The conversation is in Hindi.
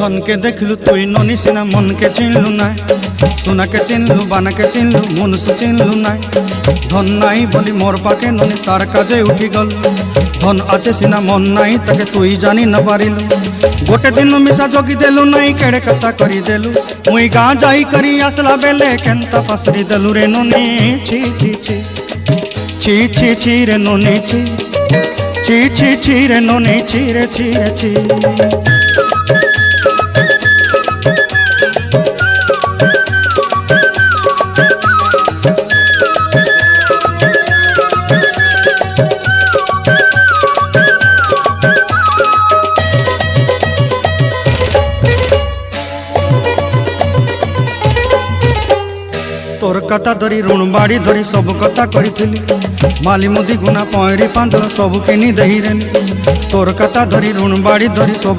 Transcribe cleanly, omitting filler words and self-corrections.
धन के देखलु तुई ननी सिना मन के चिन्हलु ना सोना के चिन्हलु बाना के चिन्हलु मनुष्य चिन्हलु ना धन नाई बोली मोर पाके ननी तार काजे उठी गल धन आचे सिना मन नाई ताके तुई जानी न पारिलु गोटे दिन मिसा जोगी देलु नाई केड़े कथा करी देलु मुई गाँ जाई करी आसला बेले केंता पासरी देलु रे ननी छी छी छी छी छी छी रे ननी छी छी छी छी रे ननी छी रे छी रे छी। तोर कथा धरी ऋण बाड़ी धरी सब कथा करी माली मुदी गुना पहरी पांदर सब किनी दही रे तोर कथा धरी ऋण बाड़ी धरी सब